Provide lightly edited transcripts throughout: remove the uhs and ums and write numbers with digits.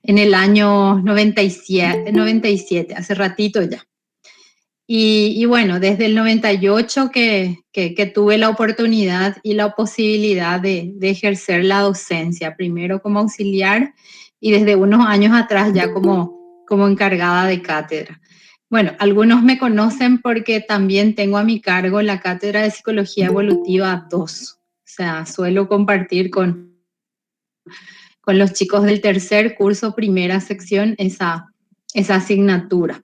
en el año 97, hace ratito ya. Y bueno, desde el 98 que tuve la oportunidad y la posibilidad de ejercer la docencia, primero como auxiliar y desde unos años atrás ya como encargada de cátedra. Bueno, algunos me conocen porque también tengo a mi cargo la Cátedra de Psicología Evolutiva 2. O sea, suelo compartir con los chicos del tercer curso, primera sección, esa asignatura.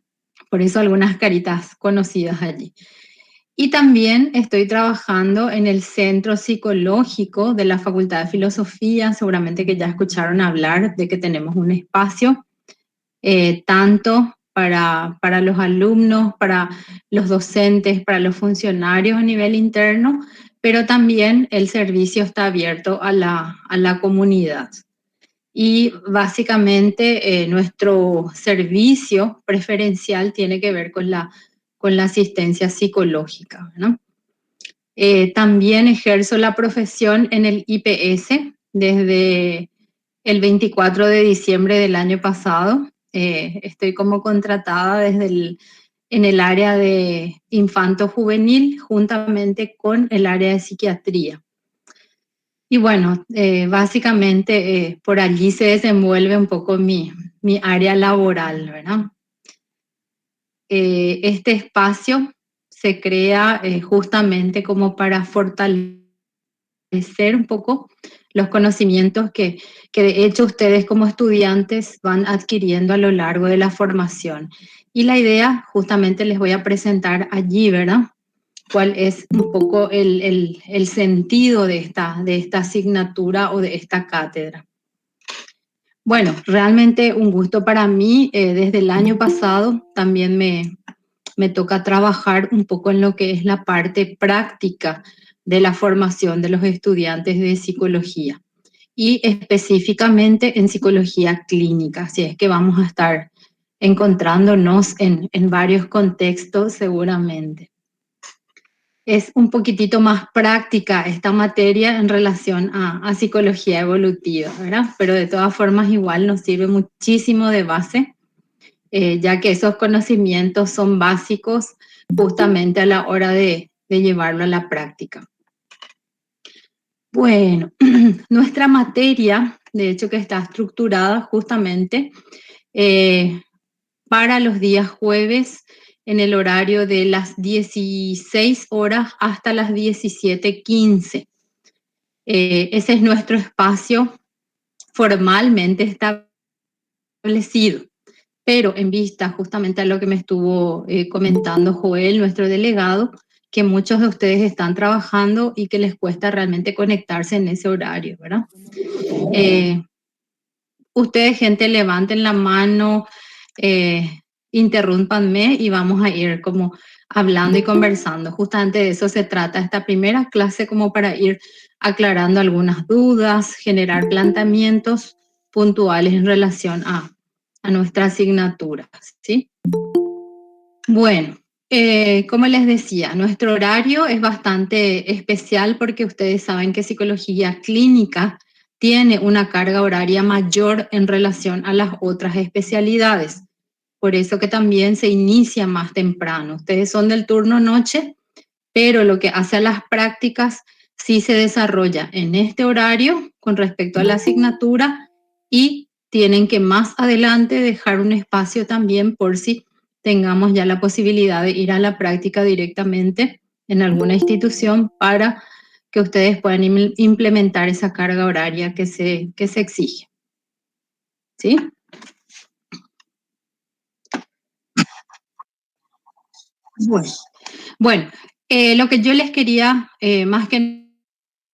Por eso algunas caritas conocidas allí. Y también estoy trabajando en el Centro Psicológico de la Facultad de Filosofía. Seguramente que ya escucharon hablar de que tenemos un espacio tanto para los alumnos, para los docentes, para los funcionarios a nivel interno, pero también el servicio está abierto a la comunidad. Y básicamente nuestro servicio preferencial tiene que ver con la asistencia psicológica, ¿no? También ejerzo la profesión en el IPS desde el 24 de diciembre del año pasado. Estoy como contratada en el área de infanto juvenil juntamente con el área de psiquiatría. Y bueno, básicamente por allí se desenvuelve un poco mi área laboral, ¿verdad? Este espacio se crea justamente como para fortalecer un poco los conocimientos que de hecho ustedes como estudiantes van adquiriendo a lo largo de la formación. Y la idea justamente les voy a presentar allí, ¿verdad? Cuál es un poco el sentido de esta asignatura o de esta cátedra. Bueno, realmente un gusto para mí. Desde el año pasado también me toca trabajar un poco en lo que es la parte práctica de la formación de los estudiantes de psicología y específicamente en psicología clínica. Así es que vamos a estar encontrándonos en varios contextos seguramente. Es un poquitito más práctica esta materia en relación a psicología evolutiva, ¿verdad? Pero de todas formas igual nos sirve muchísimo de base, ya que esos conocimientos son básicos justamente a la hora de llevarlo a la práctica. Bueno, nuestra materia, de hecho que está estructurada justamente para los días jueves en el horario de las 16 horas hasta las 17:15. Ese es nuestro espacio formalmente establecido, pero en vista justamente a lo que me estuvo comentando Joel, nuestro delegado, que muchos de ustedes están trabajando y que les cuesta realmente conectarse en ese horario, ¿verdad? Ustedes, gente, levanten la mano, interrúmpanme y vamos a ir como hablando y conversando. Justamente de eso se trata esta primera clase, como para ir aclarando algunas dudas, generar planteamientos puntuales en relación a nuestra asignatura, ¿sí? Bueno, como les decía, nuestro horario es bastante especial porque ustedes saben que psicología clínica tiene una carga horaria mayor en relación a las otras especialidades. Por eso que también se inicia más temprano. Ustedes son del turno noche, pero lo que hace a las prácticas sí se desarrolla en este horario con respecto a la asignatura y tienen que más adelante dejar un espacio también por si tengamos ya la posibilidad de ir a la práctica directamente en alguna institución para que ustedes puedan implementar esa carga horaria que se exige. ¿Sí? Bueno, lo que yo les quería más que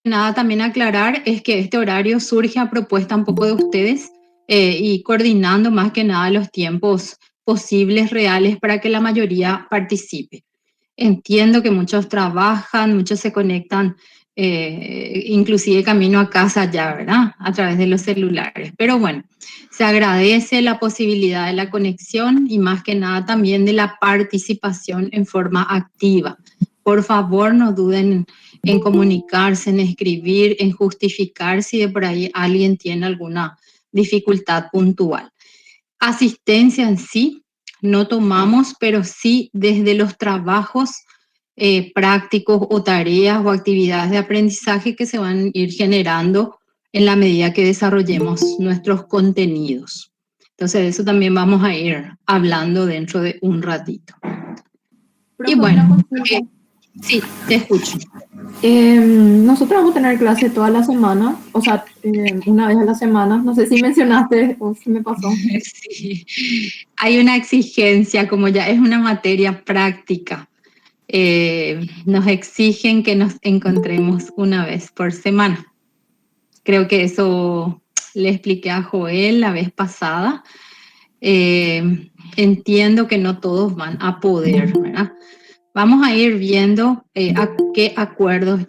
nada también aclarar es que este horario surge a propuesta un poco de ustedes y coordinando más que nada los tiempos posibles, reales, para que la mayoría participe. Entiendo que muchos trabajan, muchos se conectan, inclusive camino a casa ya, ¿verdad? A través de los celulares. Pero bueno, se agradece la posibilidad de la conexión y más que nada también de la participación en forma activa. Por favor, no duden en comunicarse, en escribir, en justificar si de por ahí alguien tiene alguna dificultad puntual. Asistencia en sí no tomamos, pero sí desde los trabajos prácticos o tareas o actividades de aprendizaje que se van a ir generando en la medida que desarrollemos nuestros contenidos. Entonces, de eso también vamos a ir hablando dentro de un ratito. Y Profe, una bueno, consulta. sí, te escucho. Nosotros vamos a tener clase toda la semana, o sea, una vez a la semana. No sé si mencionaste o si me pasó. Sí. Hay una exigencia, como ya es una materia práctica, nos exigen que nos encontremos una vez por semana. Creo que eso le expliqué a Joel la vez pasada. Entiendo que no todos van a poder, ¿verdad? Vamos a ir viendo a qué acuerdos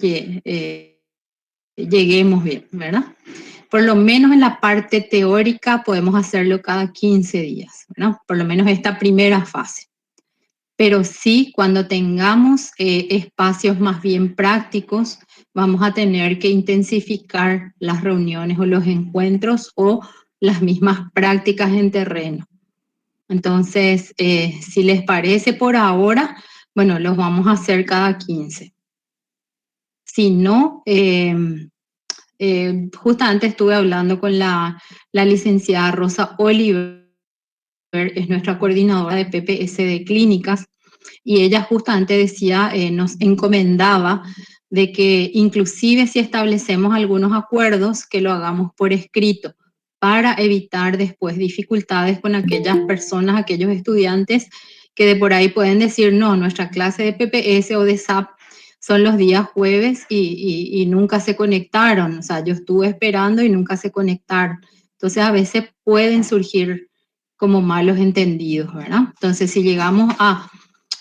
lleguemos bien, ¿verdad? Por lo menos en la parte teórica podemos hacerlo cada 15 días, ¿verdad? Por lo menos esta primera fase. Pero sí, cuando tengamos espacios más bien prácticos, vamos a tener que intensificar las reuniones o los encuentros o las mismas prácticas en terreno. Entonces, si les parece por ahora, bueno, los vamos a hacer cada 15. Si no, justamente estuve hablando con la licenciada Rosa Oliver, es nuestra coordinadora de PPS de clínicas, y ella justamente decía, nos encomendaba de que inclusive si establecemos algunos acuerdos, que lo hagamos por escrito para evitar después dificultades con aquellas personas, aquellos estudiantes que de por ahí pueden decir, no, nuestra clase de PPS o de SAP son los días jueves y nunca se conectaron, o sea, yo estuve esperando y nunca se conectaron. Entonces a veces pueden surgir como malos entendidos, ¿verdad? Entonces si llegamos a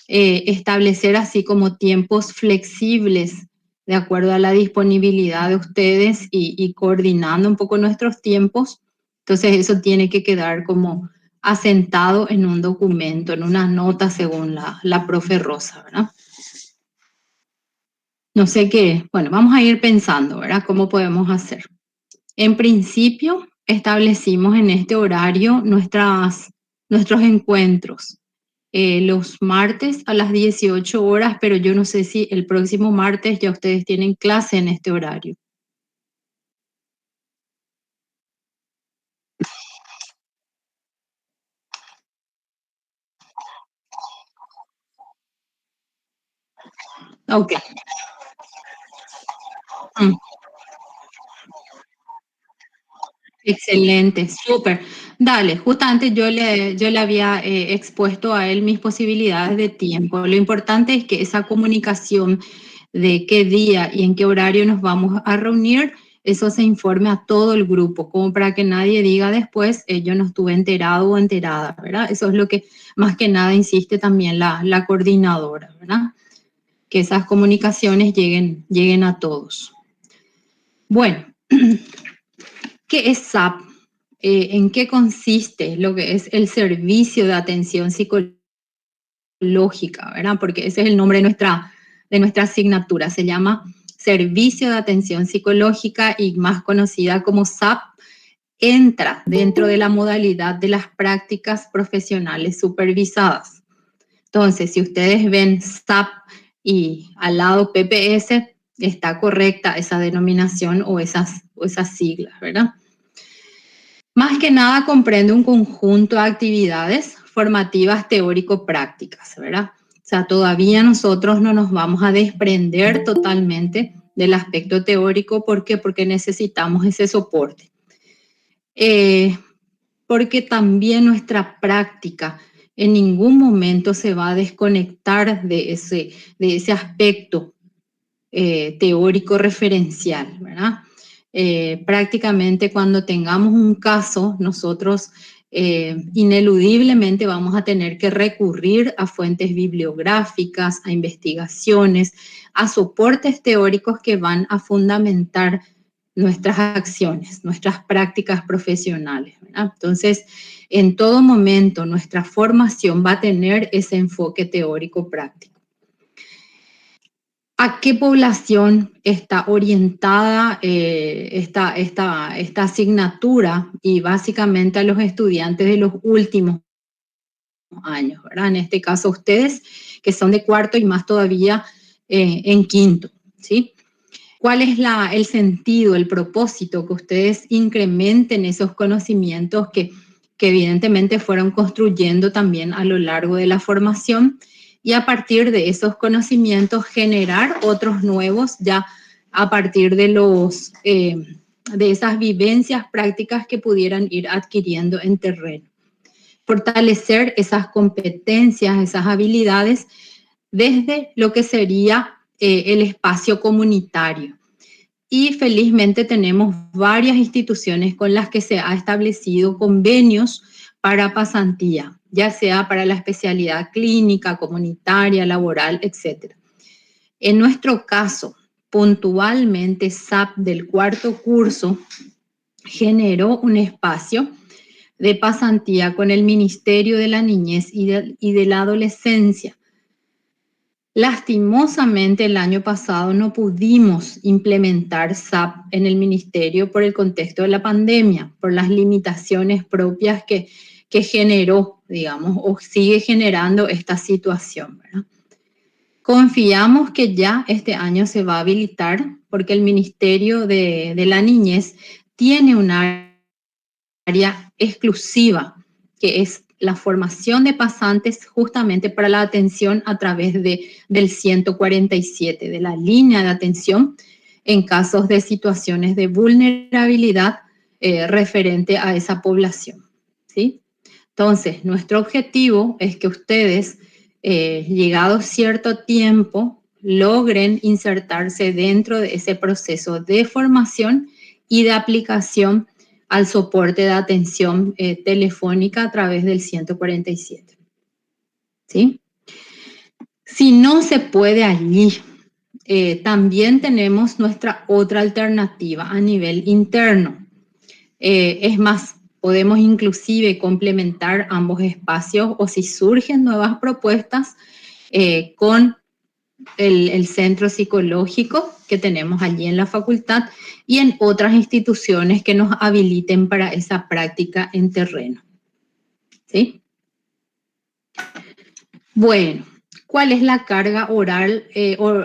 establecer así como tiempos flexibles de acuerdo a la disponibilidad de ustedes y coordinando un poco nuestros tiempos. Entonces eso tiene que quedar como asentado en un documento, en una nota según la profe Rosa, ¿verdad? No sé qué, bueno, vamos a ir pensando, ¿verdad? ¿Cómo podemos hacer? En principio, establecimos en este horario nuestros encuentros. Los martes a las 18 horas, pero yo no sé si el próximo martes ya ustedes tienen clase en este horario. Ok. Mm, excelente, súper. Dale, justamente yo le había expuesto a él mis posibilidades de tiempo. Lo importante es que esa comunicación de qué día y en qué horario nos vamos a reunir, eso se informe a todo el grupo, como para que nadie diga después, yo no estuve enterado o enterada, ¿verdad? Eso es lo que más que nada insiste también la coordinadora, ¿verdad? Que esas comunicaciones lleguen a todos. Bueno, ¿qué es SAP? ¿En qué consiste lo que es el servicio de atención psicológica, ¿verdad? Porque ese es el nombre de nuestra asignatura. Se llama Servicio de Atención Psicológica y más conocida como SAP. Entra dentro de la modalidad de las prácticas profesionales supervisadas. Entonces, si ustedes ven SAP y al lado PPS, está correcta esa denominación o esas siglas, ¿verdad? Más que nada comprende un conjunto de actividades formativas teórico-prácticas, ¿verdad? O sea, todavía nosotros no nos vamos a desprender totalmente del aspecto teórico. ¿Por qué? Porque necesitamos ese soporte. Porque también nuestra práctica en ningún momento se va a desconectar de ese aspecto teórico referencial, ¿verdad? Prácticamente cuando tengamos un caso, nosotros ineludiblemente vamos a tener que recurrir a fuentes bibliográficas, a investigaciones, a soportes teóricos que van a fundamentar nuestras acciones, nuestras prácticas profesionales, ¿verdad? Entonces, en todo momento nuestra formación va a tener ese enfoque teórico práctico. ¿A qué población está orientada esta asignatura? Y básicamente a los estudiantes de los últimos años, ¿verdad? En este caso ustedes, que son de cuarto y más todavía en quinto, ¿sí? ¿Cuál es el sentido, el propósito? Que ustedes incrementen esos conocimientos que evidentemente fueron construyendo también a lo largo de la formación y a partir de esos conocimientos generar otros nuevos ya a partir de esas vivencias prácticas que pudieran ir adquiriendo en terreno. Fortalecer esas competencias, esas habilidades desde lo que sería el espacio comunitario. Y felizmente tenemos varias instituciones con las que se ha establecido convenios para pasantía, ya sea para la especialidad clínica, comunitaria, laboral, etc. En nuestro caso, puntualmente SAP del cuarto curso generó un espacio de pasantía con el Ministerio de la Niñez y de la Adolescencia. Lastimosamente, el año pasado no pudimos implementar SAP en el ministerio por el contexto de la pandemia, por las limitaciones propias que generó, digamos, o sigue generando esta situación, ¿verdad? Confiamos que ya este año se va a habilitar porque el Ministerio de la Niñez tiene un área exclusiva que es la formación de pasantes justamente para la atención a través del 147, de la línea de atención en casos de situaciones de vulnerabilidad referente a esa población, ¿sí? Entonces, nuestro objetivo es que ustedes, llegado cierto tiempo, logren insertarse dentro de ese proceso de formación y de aplicación al soporte de atención telefónica a través del 147. ¿Sí? Si no se puede allí, también tenemos nuestra otra alternativa a nivel interno. Es más, podemos inclusive complementar ambos espacios o si surgen nuevas propuestas con el centro psicológico que tenemos allí en la facultad y en otras instituciones que nos habiliten para esa práctica en terreno. ¿Sí? Bueno, ¿cuál es la carga oral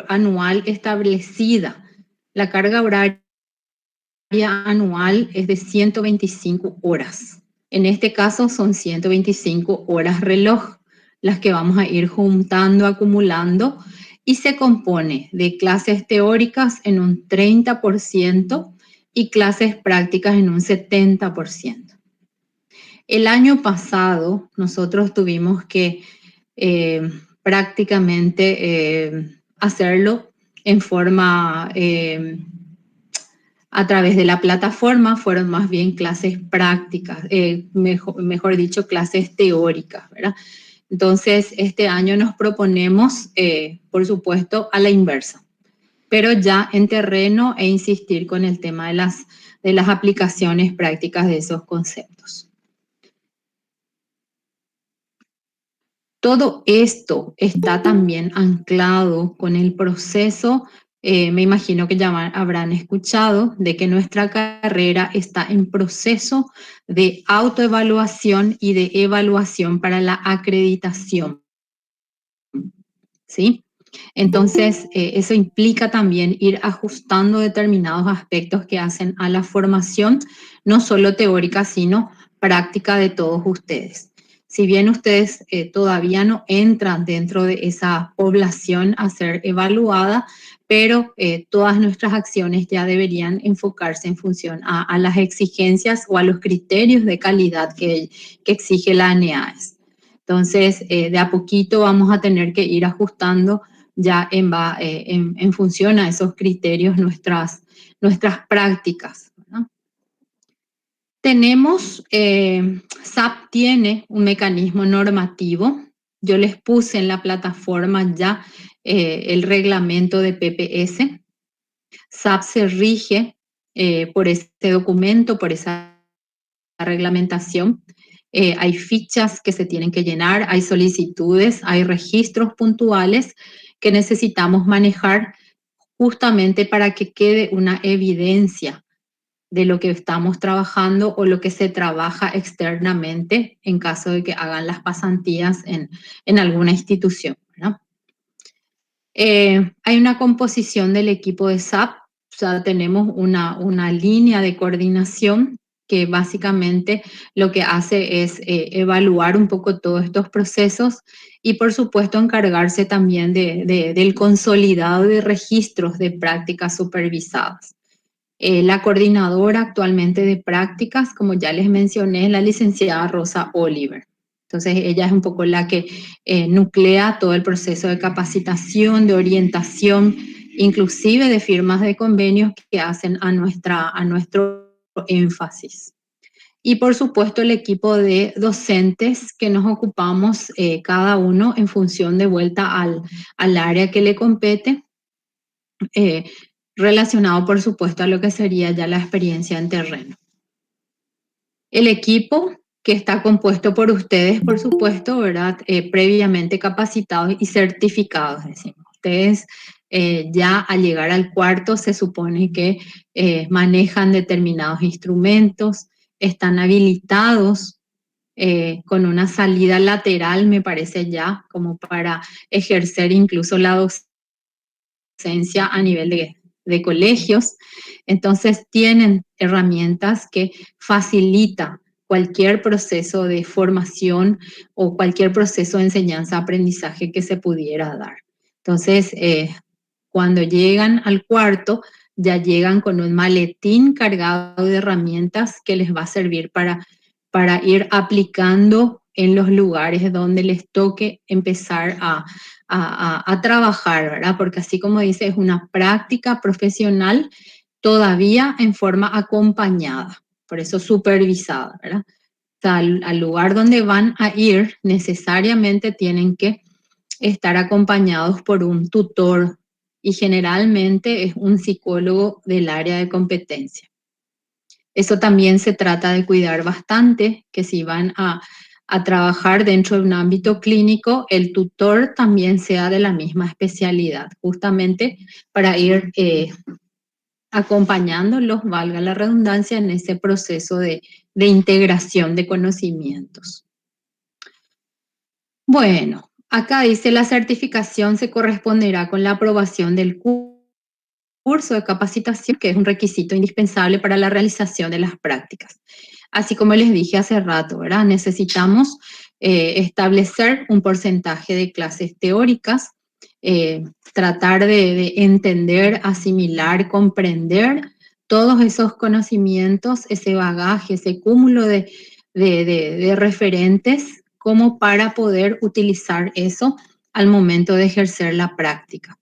anual establecida? La carga horaria anual es de 125 horas. En este caso son 125 horas reloj, las que vamos a ir juntando, acumulando, y se compone de clases teóricas en un 30% y clases prácticas en un 70%. El año pasado nosotros tuvimos que prácticamente hacerlo en forma a través de la plataforma, fueron más bien clases prácticas, mejor dicho, clases teóricas, ¿verdad? Entonces, este año nos proponemos, por supuesto, a la inversa, pero ya en terreno e insistir con el tema de las aplicaciones prácticas de esos conceptos. Todo esto está también anclado con el proceso, me imagino que ya habrán escuchado, de que nuestra carrera está en proceso de autoevaluación y de evaluación para la acreditación, ¿sí? Entonces, eso implica también ir ajustando determinados aspectos que hacen a la formación, no solo teórica, sino práctica de todos ustedes. Si bien ustedes todavía no entran dentro de esa población a ser evaluada, pero todas nuestras acciones ya deberían enfocarse en función a las exigencias o a los criterios de calidad que exige la ANEAES. Entonces, de a poquito vamos a tener que ir ajustando ya en función a esos criterios nuestras prácticas, ¿verdad? Tenemos, SAP tiene un mecanismo normativo. Yo les puse en la plataforma ya el reglamento de PPS. SAP se rige por este documento, por esa reglamentación. Hay fichas que se tienen que llenar, hay solicitudes, hay registros puntuales que necesitamos manejar justamente para que quede una evidencia de lo que estamos trabajando o lo que se trabaja externamente en caso de que hagan las pasantías en alguna institución, ¿verdad? Hay una composición del equipo de SAP, o sea, tenemos una línea de coordinación que básicamente lo que hace es evaluar un poco todos estos procesos y por supuesto encargarse también del consolidado de registros de prácticas supervisadas. La coordinadora actualmente de prácticas, como ya les mencioné, es la licenciada Rosa Oliver. Entonces, ella es un poco la que nuclea todo el proceso de capacitación, de orientación, inclusive de firmas de convenios que hacen a nuestro énfasis. Y por supuesto el equipo de docentes que nos ocupamos cada uno en función de vuelta al área que le compete, eh, relacionado por supuesto a lo que sería ya la experiencia en terreno. El equipo que está compuesto por ustedes, por supuesto, ¿verdad? Previamente capacitados y certificados, decimos. Ustedes ya al llegar al cuarto se supone que manejan determinados instrumentos, están habilitados con una salida lateral, me parece ya, como para ejercer incluso la docencia a nivel de colegios. Entonces tienen herramientas que facilitan cualquier proceso de formación o cualquier proceso de enseñanza-aprendizaje que se pudiera dar. Entonces, cuando llegan al cuarto, ya llegan con un maletín cargado de herramientas que les va a servir para ir aplicando en los lugares donde les toque empezar a trabajar, ¿verdad? Porque así como dice, es una práctica profesional todavía en forma acompañada, por eso supervisada, ¿verdad? O sea, al lugar donde van a ir necesariamente tienen que estar acompañados por un tutor y generalmente es un psicólogo del área de competencia. Eso también se trata de cuidar bastante, que si van a trabajar dentro de un ámbito clínico, el tutor también sea de la misma especialidad, justamente para ir acompañándolos, valga la redundancia, en ese proceso de integración de conocimientos. Bueno, acá dice la certificación se corresponderá con la aprobación del curso de capacitación, que es un requisito indispensable para la realización de las prácticas. Así como les dije hace rato, ¿verdad? Necesitamos establecer un porcentaje de clases teóricas, tratar de entender, asimilar, comprender todos esos conocimientos, ese bagaje, ese cúmulo de referentes, como para poder utilizar eso al momento de ejercer la práctica.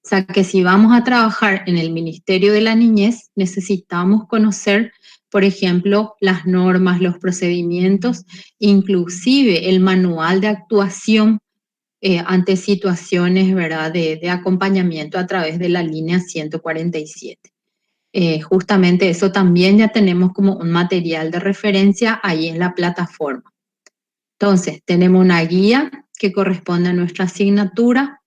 O sea, que si vamos a trabajar en el Ministerio de la Niñez, necesitamos conocer, por ejemplo, las normas, los procedimientos, inclusive el manual de actuación ante situaciones, ¿verdad?, de acompañamiento a través de la línea 147. Justamente eso también ya tenemos como un material de referencia ahí en la plataforma. Entonces, tenemos una guía que corresponde a nuestra asignatura,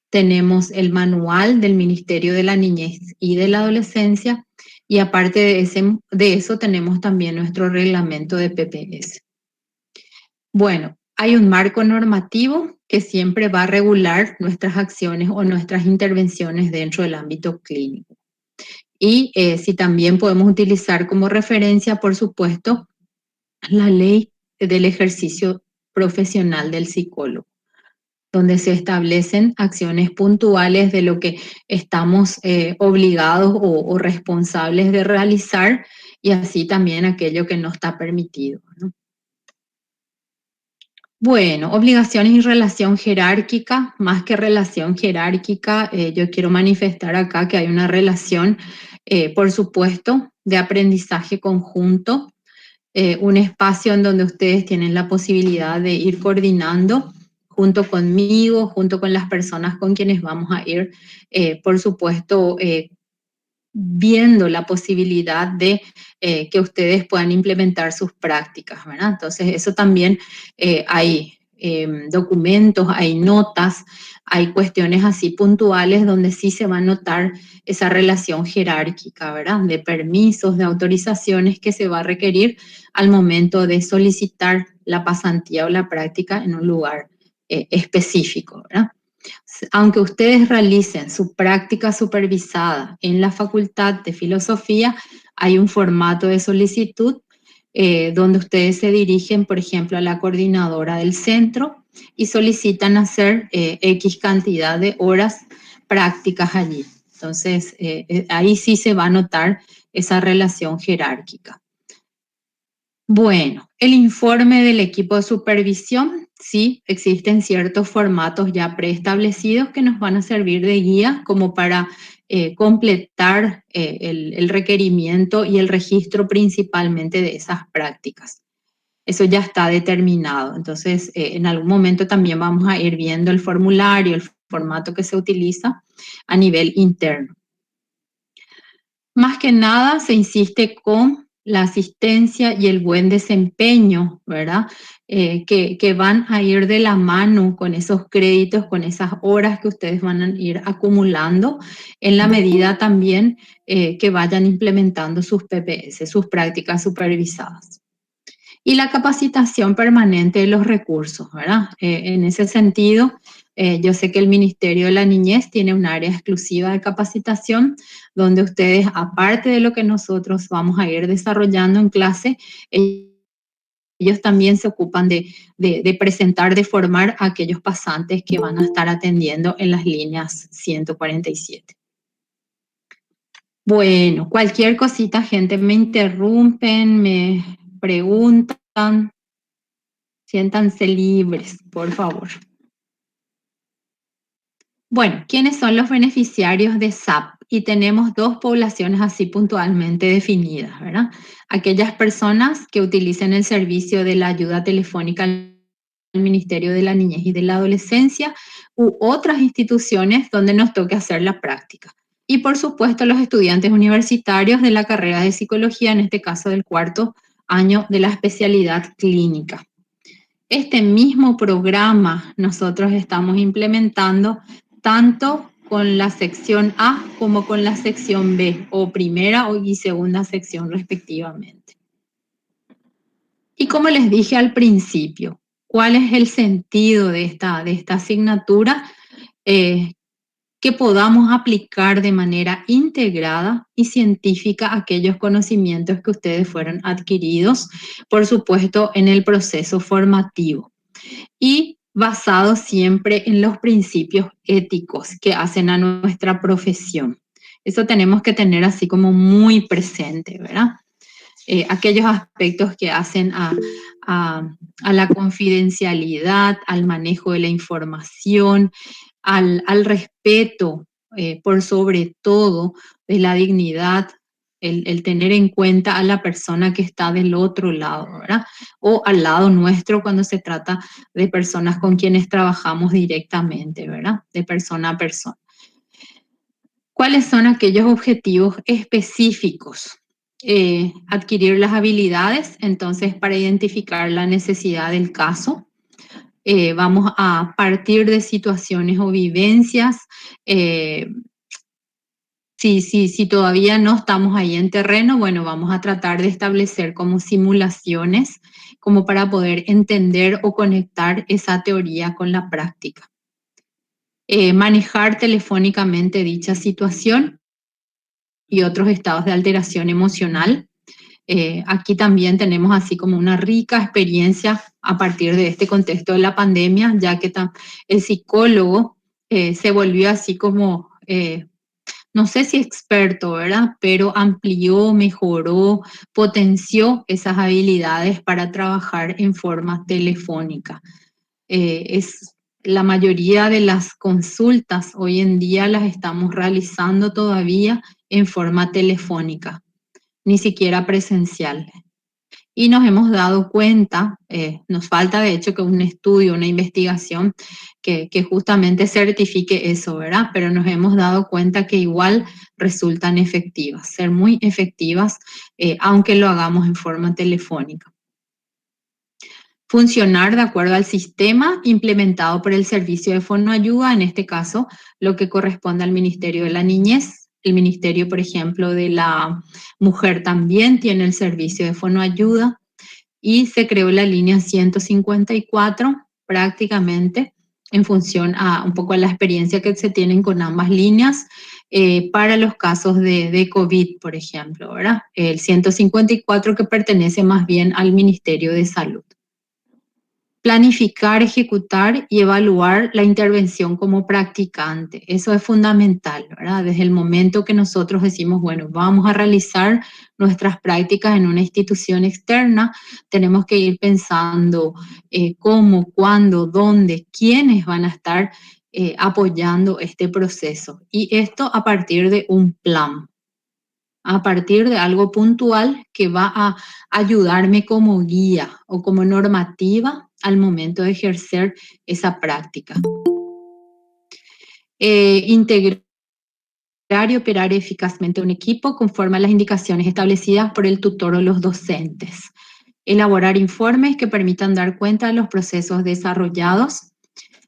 tenemos el manual del Ministerio de la Niñez y de la Adolescencia y aparte de eso tenemos también nuestro reglamento de PPS. Bueno, hay un marco normativo que siempre va a regular nuestras acciones o nuestras intervenciones dentro del ámbito clínico. Y si también podemos utilizar como referencia, por supuesto, la ley del ejercicio profesional del psicólogo, donde se establecen acciones puntuales de lo que estamos obligados o responsables de realizar y así también aquello que no está permitido, ¿no? Bueno, obligaciones y relación jerárquica, más que relación jerárquica, yo quiero manifestar acá que hay una relación, por supuesto, de aprendizaje conjunto, un espacio en donde ustedes tienen la posibilidad de ir coordinando junto conmigo, junto con las personas con quienes vamos a ir, por supuesto, viendo la posibilidad de que ustedes puedan implementar sus prácticas, ¿verdad? Entonces, eso también hay documentos, hay notas, hay cuestiones así puntuales donde sí se va a notar esa relación jerárquica, ¿verdad? De permisos, de autorizaciones que se va a requerir al momento de solicitar la pasantía o la práctica en un lugar específico, ¿verdad? Aunque ustedes realicen su práctica supervisada en la Facultad de Filosofía, hay un formato de solicitud donde ustedes se dirigen, por ejemplo, a la coordinadora del centro y solicitan hacer X cantidad de horas prácticas allí. Entonces, ahí sí se va a notar esa relación jerárquica. Bueno, el informe del equipo de supervisión, sí, existen ciertos formatos ya preestablecidos que nos van a servir de guía como para completar el requerimiento y el registro principalmente de esas prácticas. Eso ya está determinado. Entonces, en algún momento también vamos a ir viendo el formulario, el formato que se utiliza a nivel interno. Más que nada se insiste con la asistencia y el buen desempeño, ¿verdad? Que van a ir de la mano con esos créditos, con esas horas que ustedes van a ir acumulando, en la medida también que vayan implementando sus PPS, sus prácticas supervisadas. Y la capacitación permanente de los recursos, ¿verdad? En ese sentido, yo sé que el Ministerio de la Niñez tiene un área exclusiva de capacitación donde ustedes, aparte de lo que nosotros vamos a ir desarrollando en clase, ellos también se ocupan de presentar, de formar a aquellos pasantes que van a estar atendiendo en las líneas 147. Bueno, cualquier cosita, gente, me interrumpen, me preguntan. Siéntanse libres, por favor. Bueno, ¿quiénes son los beneficiarios de SAP? Y tenemos dos poblaciones así puntualmente definidas, ¿verdad? Aquellas personas que utilicen el servicio de la ayuda telefónica al Ministerio de la Niñez y de la Adolescencia u otras instituciones donde nos toque hacer la práctica. Y por supuesto los estudiantes universitarios de la carrera de psicología, en este caso del cuarto año de la especialidad clínica. Este mismo programa nosotros estamos implementando tanto con la sección A como con la sección B, o primera y segunda sección respectivamente. Y como les dije al principio, ¿cuál es el sentido de esta asignatura? Que podamos aplicar de manera integrada y científica aquellos conocimientos que ustedes fueron adquiridos, por supuesto, en el proceso formativo. Y basado siempre en los principios éticos que hacen a nuestra profesión. Eso tenemos que tener así como muy presente, ¿verdad? Aquellos aspectos que hacen a la confidencialidad, al manejo de la información, al respeto, por sobre todo, de la dignidad, el tener en cuenta a la persona que está del otro lado, ¿verdad? O al lado nuestro cuando se trata de personas con quienes trabajamos directamente, ¿verdad? De persona a persona. ¿Cuáles son aquellos objetivos específicos? Adquirir las habilidades, entonces, para identificar la necesidad del caso. Vamos a partir de situaciones o vivencias. Si todavía no estamos ahí en terreno, bueno, vamos a tratar de establecer como simulaciones, como para poder entender o conectar esa teoría con la práctica. Manejar telefónicamente dicha situación y otros estados de alteración emocional. Aquí también tenemos así como una rica experiencia a partir de este contexto de la pandemia, ya que el psicólogo se volvió así como, no sé si experto, ¿verdad? Pero amplió, mejoró, potenció esas habilidades para trabajar en forma telefónica. La mayoría de las consultas hoy en día las estamos realizando todavía en forma telefónica, ni siquiera presencial. Y nos hemos dado cuenta, nos falta de hecho que un estudio, una investigación que justamente certifique eso, ¿verdad? Pero nos hemos dado cuenta que igual resultan efectivas, ser muy efectivas, aunque lo hagamos en forma telefónica. funcionar de acuerdo al sistema implementado por el Servicio de Fonoayuda, en este caso, lo que corresponde al Ministerio de la Niñez. El Ministerio, por ejemplo, de la Mujer también tiene el servicio de fonoayuda y se creó la línea 154 prácticamente en función a un poco a la experiencia que se tienen con ambas líneas para los casos de COVID, por ejemplo, ¿verdad? El 154 que pertenece más bien al Ministerio de Salud. Planificar, ejecutar y evaluar la intervención como practicante. Eso es fundamental, ¿verdad? Desde el momento que nosotros decimos, bueno, vamos a realizar nuestras prácticas en una institución externa, tenemos que ir pensando cómo, cuándo, dónde, quiénes van a estar apoyando este proceso. Y esto a partir de un plan, a partir de algo puntual que va a ayudarme como guía o como normativa al momento de ejercer esa práctica. Integrar y operar eficazmente un equipo conforme a las indicaciones establecidas por el tutor o los docentes. Elaborar informes que permitan dar cuenta de los procesos desarrollados.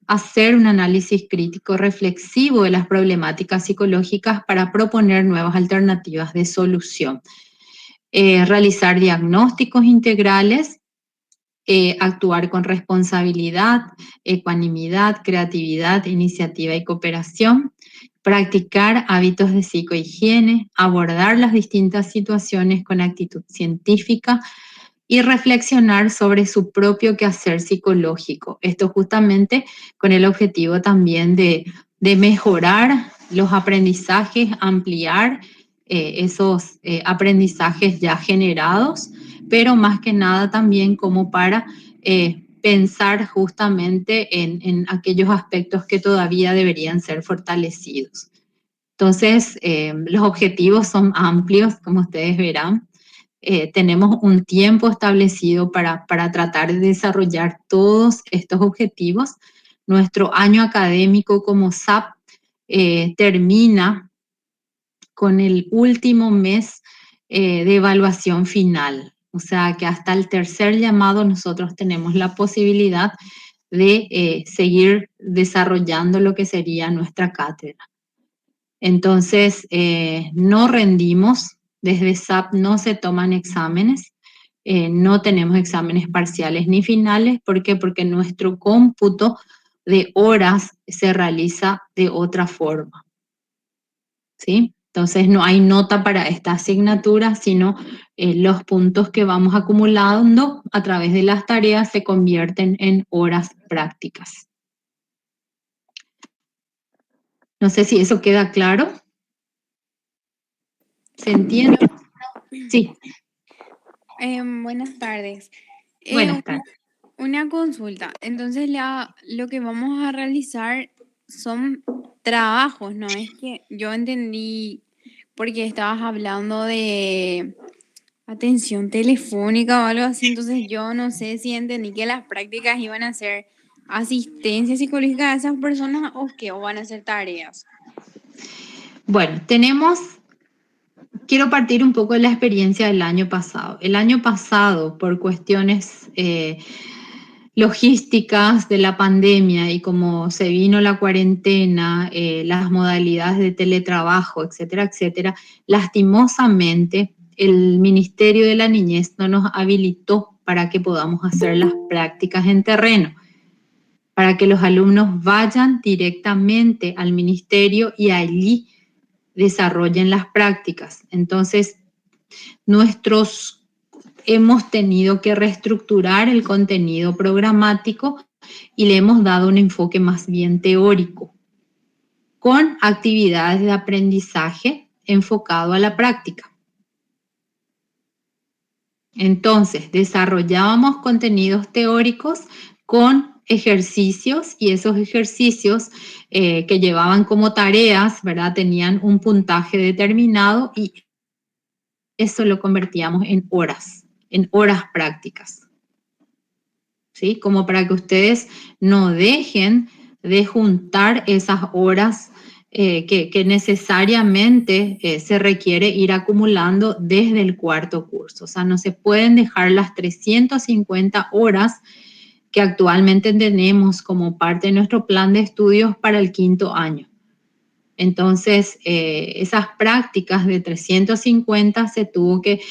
Hacer un análisis crítico reflexivo de las problemáticas psicológicas para proponer nuevas alternativas de solución. Realizar diagnósticos integrales, actuar con responsabilidad, ecuanimidad, creatividad, iniciativa y cooperación, practicar hábitos de psicohigiene, abordar las distintas situaciones con actitud científica y reflexionar sobre su propio quehacer psicológico. Esto justamente con el objetivo también de mejorar los aprendizajes, ampliar esos aprendizajes ya generados, pero más que nada también como para pensar justamente en aquellos aspectos que todavía deberían ser fortalecidos. Entonces, los objetivos son amplios, como ustedes verán. Tenemos un tiempo establecido para tratar de desarrollar todos estos objetivos. Nuestro año académico como SAP termina con el último mes de evaluación final. O sea que hasta el tercer llamado nosotros tenemos la posibilidad de seguir desarrollando lo que sería nuestra cátedra. Entonces, no rendimos, desde SAP no se toman exámenes, no tenemos exámenes parciales ni finales. ¿Por qué? Porque nuestro cómputo de horas se realiza de otra forma, ¿sí? Entonces, no hay nota para esta asignatura, sino los puntos que vamos acumulando a través de las tareas se convierten en horas prácticas. No sé si eso queda claro. ¿Se entiende? Sí. Buenas tardes. Buenas tardes. Una consulta. Entonces, lo que vamos a realizar son trabajos, ¿no? Es que yo entendí, porque estabas hablando de atención telefónica o algo así, entonces yo no sé si entendí que las prácticas iban a ser asistencia psicológica a esas personas o que van a ser tareas. Bueno, quiero partir un poco de la experiencia del año pasado. El año pasado, por cuestiones logísticas de la pandemia y como se vino la cuarentena, las modalidades de teletrabajo, etcétera, etcétera, lastimosamente el Ministerio de la Niñez no nos habilitó para que podamos hacer las prácticas en terreno, para que los alumnos vayan directamente al ministerio y allí desarrollen las prácticas. Entonces, hemos tenido que reestructurar el contenido programático y le hemos dado un enfoque más bien teórico, con actividades de aprendizaje enfocado a la práctica. Entonces, desarrollábamos contenidos teóricos con ejercicios y esos ejercicios que llevaban como tareas, ¿verdad? Tenían un puntaje determinado y eso lo convertíamos en horas prácticas. ¿Sí? Como para que ustedes no dejen de juntar esas horas que necesariamente se requiere ir acumulando desde el cuarto curso. O sea, no se pueden dejar las 350 horas que actualmente tenemos como parte de nuestro plan de estudios para el 5º año. Entonces, esas prácticas de 350 se tuvo que,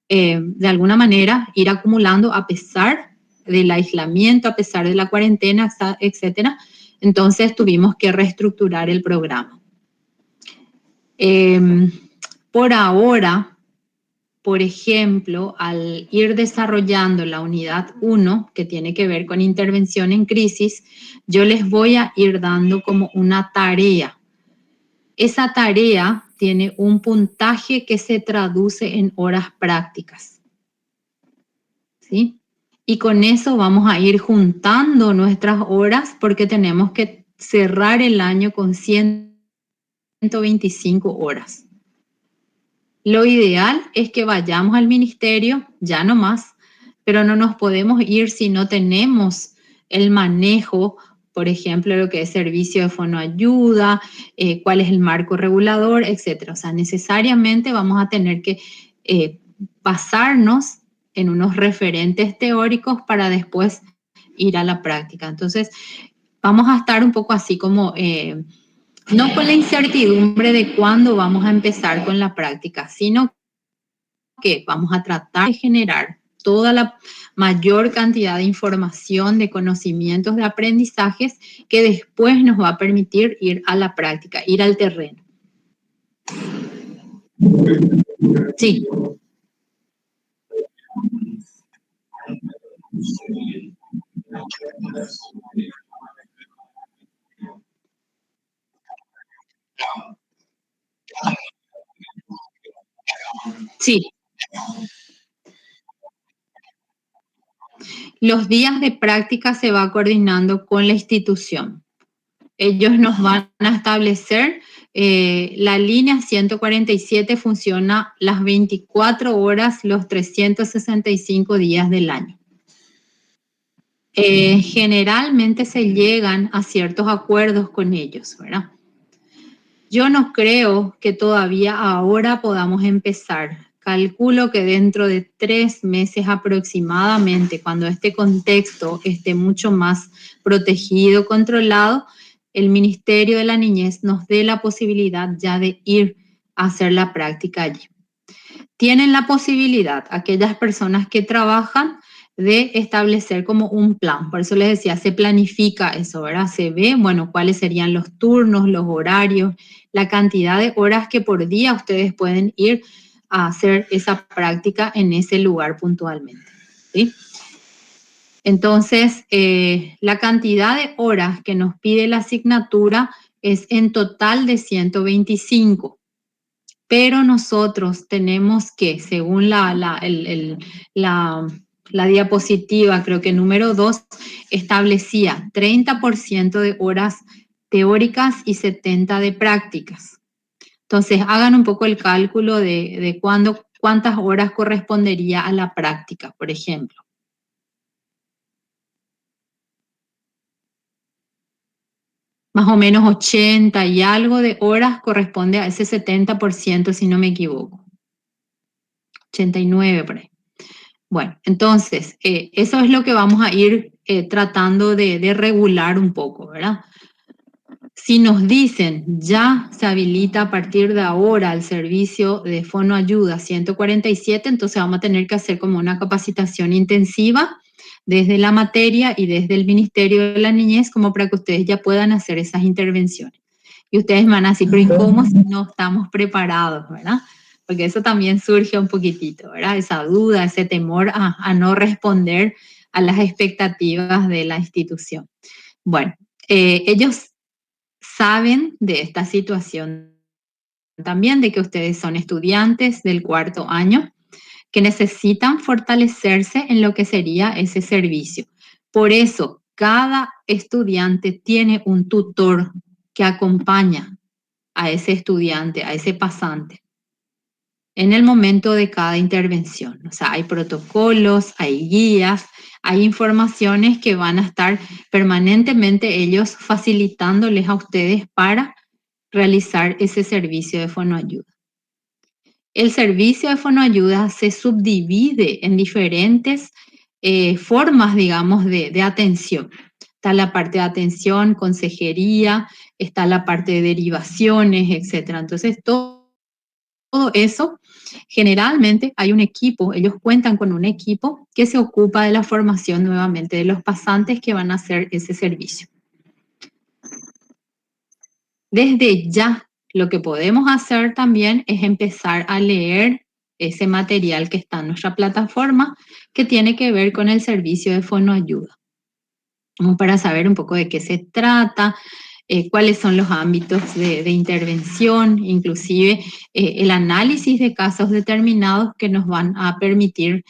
de alguna manera, ir acumulando a pesar del aislamiento, a pesar de la cuarentena, etcétera. Entonces, tuvimos que reestructurar el programa. Por ahora, por ejemplo, al ir desarrollando la unidad 1, que tiene que ver con intervención en crisis, yo les voy a ir dando como una tarea. Esa tarea tiene un puntaje que se traduce en horas prácticas, ¿sí? Y con eso vamos a ir juntando nuestras horas porque tenemos que cerrar el año con 125 horas. Lo ideal es que vayamos al ministerio, ya no más, pero no nos podemos ir si no tenemos el manejo, por ejemplo, lo que es servicio de fonoayuda, cuál es el marco regulador, etc. O sea, necesariamente vamos a tener que basarnos en unos referentes teóricos para después ir a la práctica. Entonces, vamos a estar un poco así como... no con la incertidumbre de cuándo vamos a empezar con la práctica, sino que vamos a tratar de generar toda la mayor cantidad de información, de conocimientos, de aprendizajes que después nos va a permitir ir a la práctica, ir al terreno. Sí. Sí. Los días de práctica se va coordinando con la institución. Ellos nos van a establecer, la línea 147 funciona las 24 horas, los 365 días del año. Generalmente se llegan a ciertos acuerdos con ellos, ¿verdad? Yo no creo que todavía ahora podamos empezar. Calculo que dentro de 3 meses aproximadamente, cuando este contexto esté mucho más protegido, controlado, el Ministerio de la Niñez nos dé la posibilidad ya de ir a hacer la práctica allí. Tienen la posibilidad, aquellas personas que trabajan, de establecer como un plan. Por eso les decía, se planifica eso, ¿verdad? Se ve, bueno, cuáles serían los turnos, los horarios, la cantidad de horas que por día ustedes pueden ir a hacer esa práctica en ese lugar puntualmente, ¿sí? Entonces, la cantidad de horas que nos pide la asignatura es en total de 125. Pero nosotros tenemos que, según la diapositiva, creo que número 2, establecía 30% de horas teóricas y 70 de prácticas. Entonces, hagan un poco el cálculo de cuántas horas correspondería a la práctica, por ejemplo. Más o menos 80 y algo de horas corresponde a ese 70%, si no me equivoco. 89 por ahí. Bueno, entonces, eso es lo que vamos a ir tratando de regular un poco, ¿verdad? Si nos dicen, ya se habilita a partir de ahora el servicio de fonoayuda 147, entonces vamos a tener que hacer como una capacitación intensiva desde la materia y desde el Ministerio de la Niñez, como para que ustedes ya puedan hacer esas intervenciones. Y ustedes van a decir, pero ¿y cómo si no estamos preparados, verdad? Porque eso también surge un poquitito, ¿verdad? Esa duda, ese temor a no responder a las expectativas de la institución. Bueno, ellos saben de esta situación también, de que ustedes son estudiantes del 4º año, que necesitan fortalecerse en lo que sería ese servicio. Por eso, cada estudiante tiene un tutor que acompaña a ese estudiante, a ese pasante, en el momento de cada intervención. O sea, hay protocolos, hay guías, hay informaciones que van a estar permanentemente ellos facilitándoles a ustedes para realizar ese servicio de fonoayuda. El servicio de fonoayuda se subdivide en diferentes formas, digamos, de atención. Está la parte de atención, consejería, está la parte de derivaciones, etcétera. Entonces, todo eso, generalmente hay un equipo, ellos cuentan con un equipo que se ocupa de la formación nuevamente de los pasantes que van a hacer ese servicio. Desde ya, lo que podemos hacer también es empezar a leer ese material que está en nuestra plataforma que tiene que ver con el servicio de fonoayuda, como para saber un poco de qué se trata, cuáles son los ámbitos de intervención, inclusive el análisis de casos determinados que nos van a permitir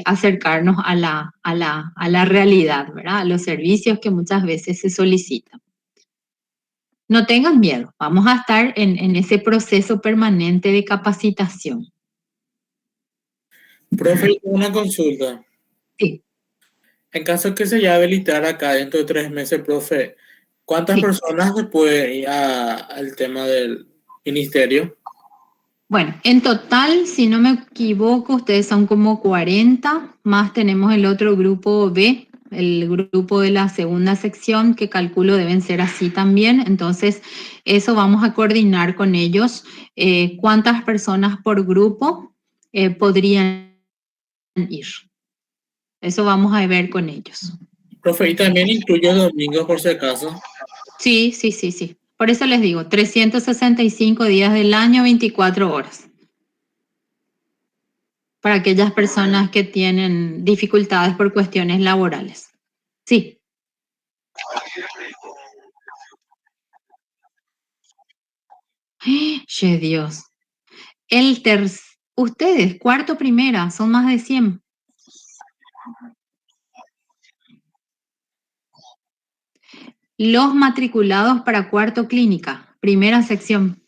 acercarnos a la realidad, ¿verdad? A los servicios que muchas veces se solicitan. No tengan miedo, vamos a estar en ese proceso permanente de capacitación. Profe, una consulta. Sí. En caso que se ya habilitar acá dentro de 3 meses, profe, ¿cuántas Sí. personas se puede ir al tema del ministerio? Bueno, en total, si no me equivoco, ustedes son como 40, más tenemos el otro grupo B, el grupo de la segunda sección, que calculo deben ser así también. Entonces, eso vamos a coordinar con ellos. ¿Cuántas personas por grupo podrían ir? Eso vamos a ver con ellos. Profe, y también incluye domingos por si acaso. Sí, sí, sí, sí. Por eso les digo, 365 días del año, 24 horas. Para aquellas personas que tienen dificultades por cuestiones laborales. Sí. ¡Che Dios! Ustedes, cuarto primera, son más de 100. Los matriculados para cuarto clínica, primera sección.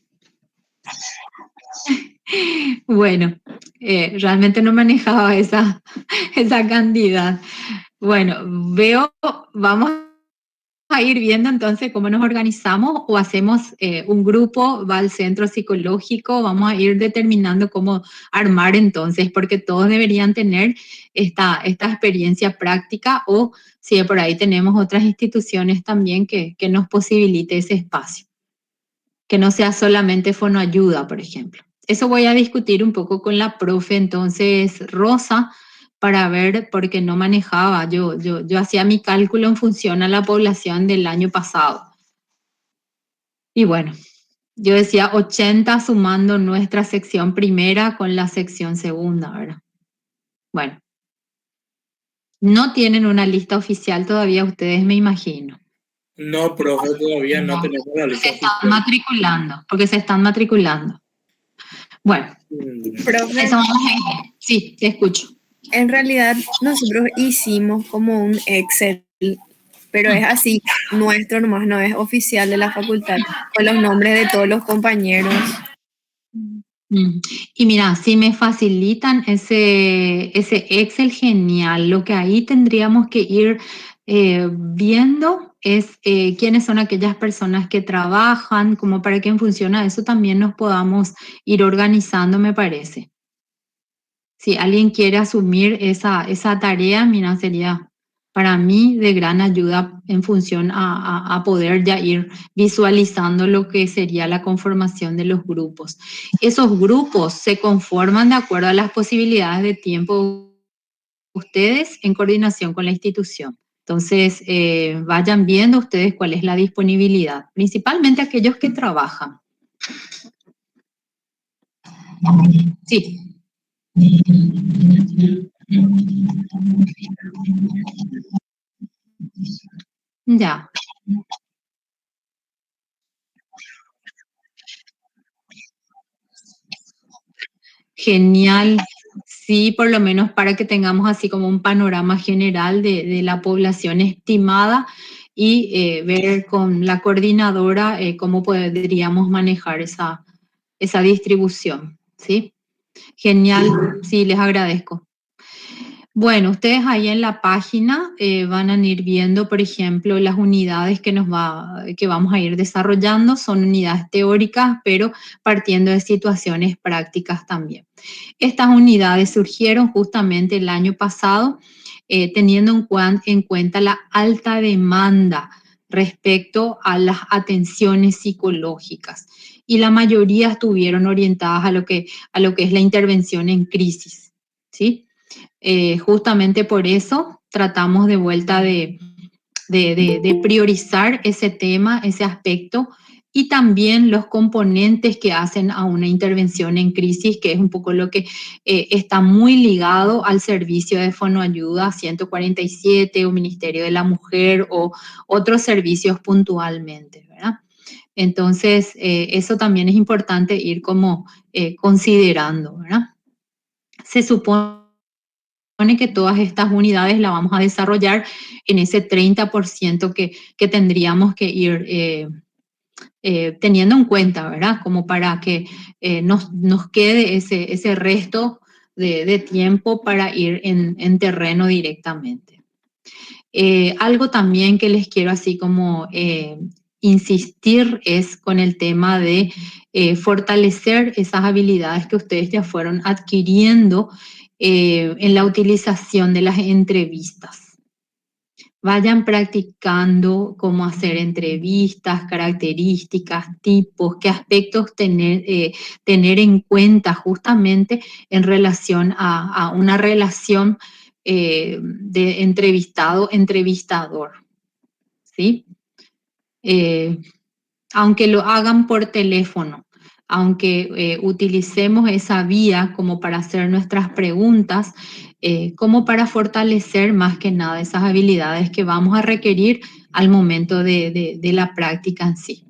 Bueno, realmente no manejaba esa cantidad. Bueno, vamos a ir viendo entonces cómo nos organizamos o hacemos un grupo, va al centro psicológico, vamos a ir determinando cómo armar entonces, porque todos deberían tener esta experiencia práctica o si por ahí tenemos otras instituciones también que nos posibilite ese espacio, que no sea solamente fonoayuda, por ejemplo. Eso voy a discutir un poco con la profe, entonces, Rosa, para ver, porque no manejaba, yo hacía mi cálculo en función a la población del año pasado. Y bueno, yo decía 80 sumando nuestra sección primera con la sección segunda, ¿verdad? Bueno, no tienen una lista oficial todavía ustedes, me imagino. No, profe, todavía no tenemos la lista Se están oficial. matriculando, porque se están matriculando. Bueno, Profe, eso vamos a ir. Sí, te escucho. en realidad nosotros hicimos como un Excel, pero es así, nuestro nomás, no es oficial de la facultad, con los nombres de todos los compañeros. Y mira, si me facilitan ese Excel, genial. Lo que ahí tendríamos que ir viendo es quiénes son aquellas personas que trabajan, como para que en función a eso también nos podamos ir organizando, me parece. Si alguien quiere asumir esa tarea, mira, sería para mí de gran ayuda en función a poder ya ir visualizando lo que sería la conformación de los grupos. Esos grupos se conforman de acuerdo a las posibilidades de tiempo de ustedes en coordinación con la institución. Entonces, vayan viendo ustedes cuál es la disponibilidad, principalmente aquellos que trabajan. Sí. Ya. Genial. Sí, por lo menos para que tengamos así como un panorama general de la población estimada y ver con la coordinadora cómo podríamos manejar esa distribución, ¿sí? Genial, sí, les agradezco. Bueno, ustedes ahí en la página van a ir viendo, por ejemplo, las unidades que vamos a ir desarrollando. Son unidades teóricas, pero partiendo de situaciones prácticas también. Estas unidades surgieron justamente el año pasado teniendo en cuenta la alta demanda respecto a las atenciones psicológicas. Y la mayoría estuvieron orientadas a lo que es la intervención en crisis, ¿sí? Justamente por eso tratamos de vuelta de priorizar ese tema, ese aspecto, y también los componentes que hacen a una intervención en crisis, que es un poco lo que está muy ligado al servicio de Fonoayuda 147 o Ministerio de la Mujer o otros servicios puntualmente, ¿verdad? Entonces, eso también es importante ir como considerando, ¿verdad? Se supone que todas estas unidades las vamos a desarrollar en ese 30% que tendríamos que ir teniendo en cuenta, ¿verdad? Como para que nos quede ese resto de tiempo para ir en terreno directamente. Algo también que les quiero así como insistir es con el tema de fortalecer esas habilidades que ustedes ya fueron adquiriendo en la utilización de las entrevistas. Vayan practicando cómo hacer entrevistas, características, tipos, qué aspectos tener en cuenta justamente en relación a una relación de entrevistado-entrevistador, ¿sí? Aunque lo hagan por teléfono, aunque utilicemos esa vía como para hacer nuestras preguntas, como para fortalecer más que nada esas habilidades que vamos a requerir al momento de la práctica en sí.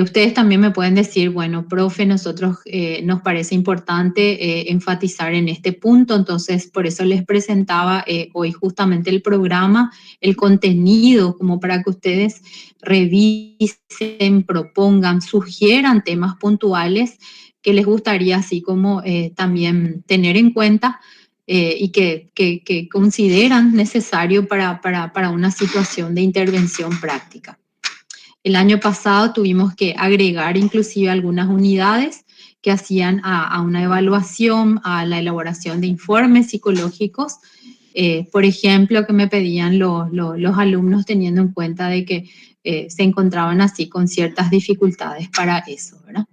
Ustedes también me pueden decir, bueno, profe, nosotros nos parece importante enfatizar en este punto, entonces por eso les presentaba hoy justamente el programa, el contenido, como para que ustedes revisen, propongan, sugieran temas puntuales que les gustaría así como también tener en cuenta y que consideran necesario para una situación de intervención práctica. El año pasado tuvimos que agregar inclusive algunas unidades que hacían a una evaluación, a la elaboración de informes psicológicos. Por ejemplo, que me pedían los alumnos teniendo en cuenta de que se encontraban así con ciertas dificultades para eso, ¿verdad?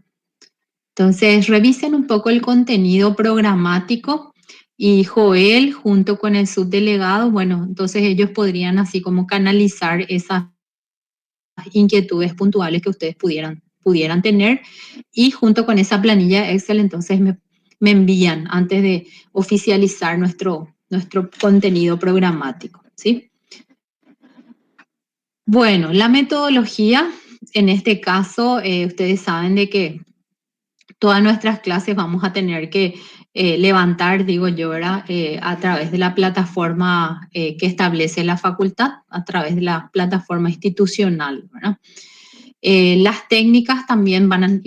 Entonces, revisen un poco el contenido programático y Joel junto con el subdelegado, bueno, entonces ellos podrían así como canalizar esas inquietudes puntuales que ustedes pudieran tener y junto con esa planilla Excel entonces me envían antes de oficializar nuestro contenido programático, ¿sí? Bueno, la metodología, en este caso, ustedes saben de que todas nuestras clases vamos a tener que levantar, digo yo, ¿verdad? A través de la plataforma que establece la facultad, a través de la plataforma institucional, ¿verdad? Las técnicas también van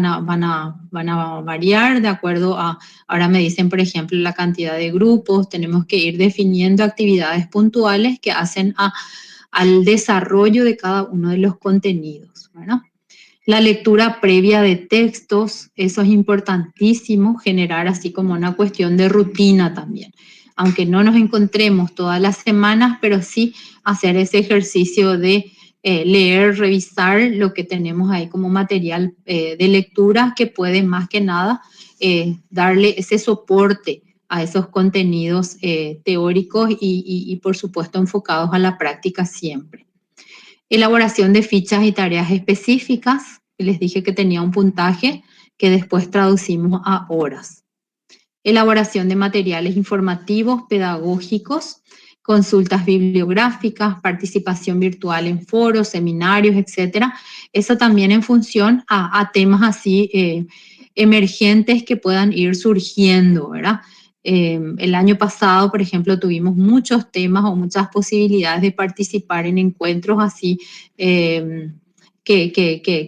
a variar de acuerdo a, ahora me dicen, por ejemplo, la cantidad de grupos, tenemos que ir definiendo actividades puntuales que hacen al desarrollo de cada uno de los contenidos, ¿verdad? La lectura previa de textos, eso es importantísimo, generar así como una cuestión de rutina también. Aunque no nos encontremos todas las semanas, pero sí hacer ese ejercicio de leer, revisar lo que tenemos ahí como material de lectura que puede más que nada darle ese soporte a esos contenidos teóricos y por supuesto enfocados a la práctica siempre. Elaboración de fichas y tareas específicas, les dije que tenía un puntaje que después traducimos a horas. Elaboración de materiales informativos, pedagógicos, consultas bibliográficas, participación virtual en foros, seminarios, etcétera. Eso también en función a temas así emergentes que puedan ir surgiendo, ¿verdad? El año pasado, por ejemplo, tuvimos muchos temas o muchas posibilidades de participar en encuentros así que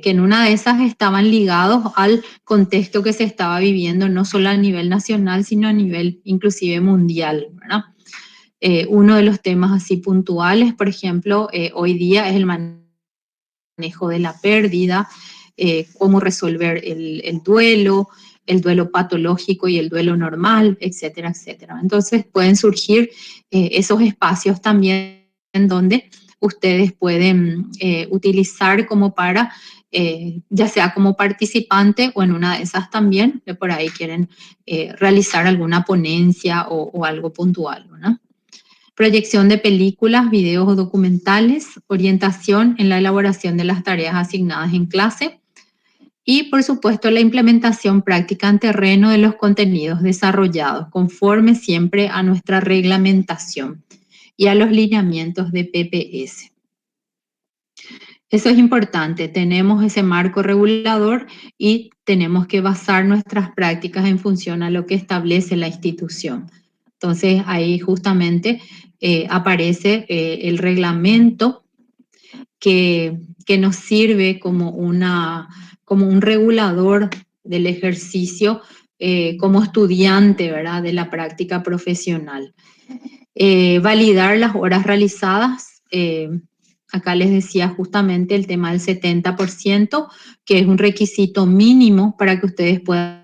en una de esas estaban ligados al contexto que se estaba viviendo, no solo a nivel nacional, sino a nivel inclusive mundial, ¿verdad? Uno de los temas así puntuales, por ejemplo, hoy día es el manejo de la pérdida, cómo resolver el duelo, el duelo patológico y el duelo normal, etcétera, etcétera. Entonces pueden surgir esos espacios también en donde ustedes pueden utilizar como para, ya sea como participante o en una de esas también, que por ahí quieren realizar alguna ponencia o algo puntual, ¿no? Proyección de películas, videos o documentales, orientación en la elaboración de las tareas asignadas en clase y, por supuesto, la implementación práctica en terreno de los contenidos desarrollados, conforme siempre a nuestra reglamentación y a los lineamientos de PPS. Eso es importante, tenemos ese marco regulador y tenemos que basar nuestras prácticas en función a lo que establece la institución. Entonces ahí justamente aparece el reglamento que nos sirve como un regulador del ejercicio como estudiante, ¿verdad?, de la práctica profesional. Validar las horas realizadas. Acá les decía justamente el tema del 70%, que es un requisito mínimo para que ustedes puedan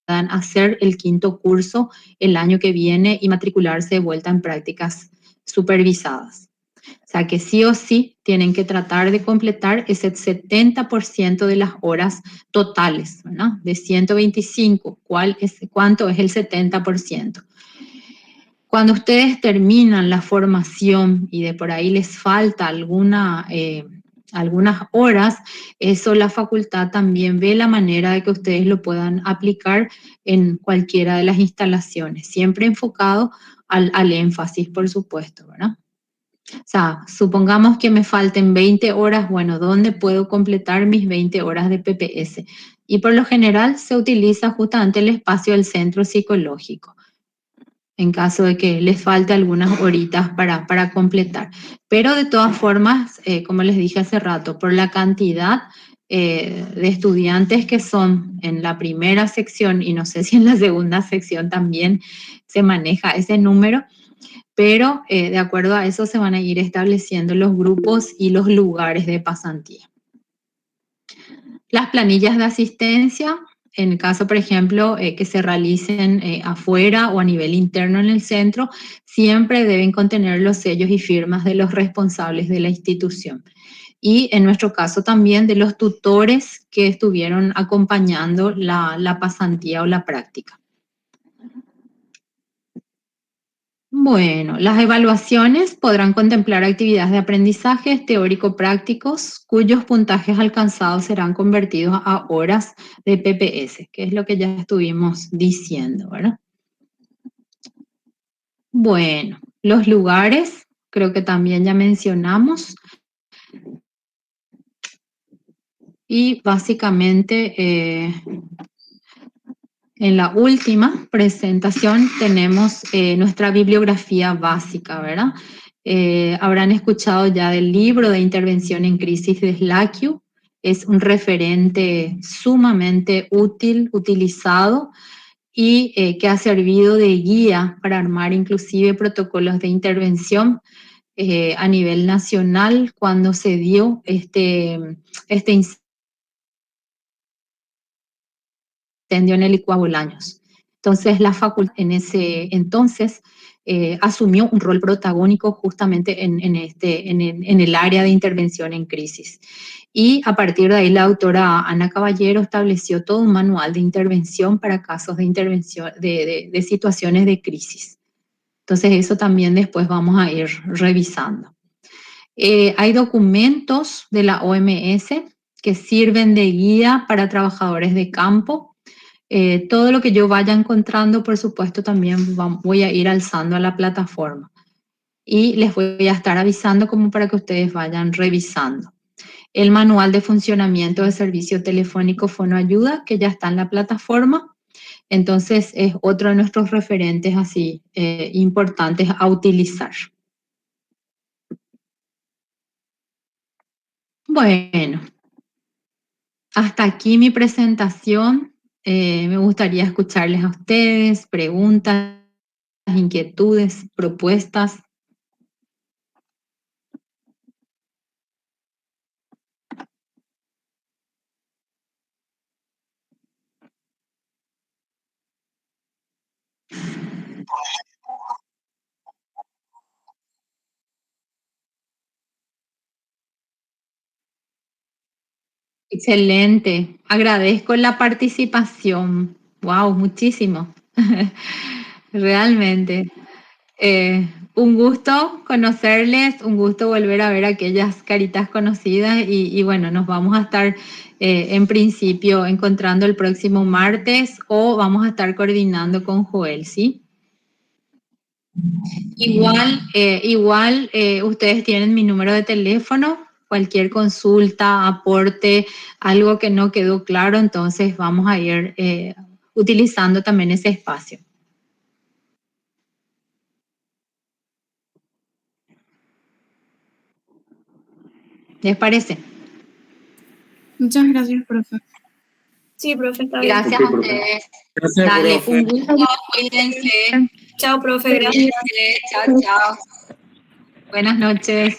hacer el quinto curso el año que viene y matricularse de vuelta en prácticas supervisadas. O sea que sí o sí tienen que tratar de completar ese 70% de las horas totales, ¿verdad? De 125, ¿cuánto es el 70%? Cuando ustedes terminan la formación y de por ahí les falta algunas horas, eso la facultad también ve la manera de que ustedes lo puedan aplicar en cualquiera de las instalaciones, siempre enfocado al énfasis, por supuesto, ¿verdad? O sea, supongamos que me falten 20 horas, bueno, ¿dónde puedo completar mis 20 horas de PPS? Y por lo general se utiliza justamente el espacio del centro psicológico, en caso de que les falte algunas horitas para completar. Pero de todas formas, como les dije hace rato, por la cantidad de estudiantes que son en la primera sección, y no sé si en la segunda sección también se maneja ese número, pero de acuerdo a eso se van a ir estableciendo los grupos y los lugares de pasantía. Las planillas de asistencia, en el caso, por ejemplo, que se realicen afuera o a nivel interno en el centro, siempre deben contener los sellos y firmas de los responsables de la institución. Y en nuestro caso también de los tutores que estuvieron acompañando la pasantía o la práctica. Bueno, las evaluaciones podrán contemplar actividades de aprendizaje teórico-prácticos cuyos puntajes alcanzados serán convertidos a horas de PPS, que es lo que ya estuvimos diciendo, ¿verdad? Bueno, los lugares, creo que también ya mencionamos. Y básicamente en la última presentación tenemos nuestra bibliografía básica, ¿verdad? Habrán escuchado ya del libro de intervención en crisis de Slackyu. Es un referente sumamente útil, utilizado y que ha servido de guía para armar inclusive protocolos de intervención a nivel nacional cuando se dio este incendio en el Licuado Bolaños. Entonces, la facultad en ese entonces asumió un rol protagónico justamente en el área de intervención en crisis. Y a partir de ahí, la doctora Ana Caballero estableció todo un manual de intervención para casos de intervención, de situaciones de crisis. Entonces, eso también después vamos a ir revisando. Hay documentos de la OMS que sirven de guía para trabajadores de campo. Todo lo que yo vaya encontrando, por supuesto, también voy a ir alzando a la plataforma. Y les voy a estar avisando como para que ustedes vayan revisando. El manual de funcionamiento de servicio telefónico Fonoayuda, que ya está en la plataforma. Entonces, es otro de nuestros referentes así importantes a utilizar. Bueno, hasta aquí mi presentación. Me gustaría escucharles a ustedes, preguntas, inquietudes, propuestas. Excelente. Agradezco la participación. Wow, muchísimo. Realmente. Un gusto conocerles, un gusto volver a ver aquellas caritas conocidas y bueno, nos vamos a estar en principio encontrando el próximo martes o vamos a estar coordinando con Joel, ¿sí? Igual, ustedes tienen mi número de teléfono, cualquier consulta, aporte, algo que no quedó claro, entonces vamos a ir utilizando también ese espacio. ¿Les parece? Muchas gracias, profe. Sí, profe, está bien. Gracias a ustedes. Gracias, Dale, profe. un gusto, cuídense. Chao, profe, gracias. Cuídense. Chao, chao. Buenas noches.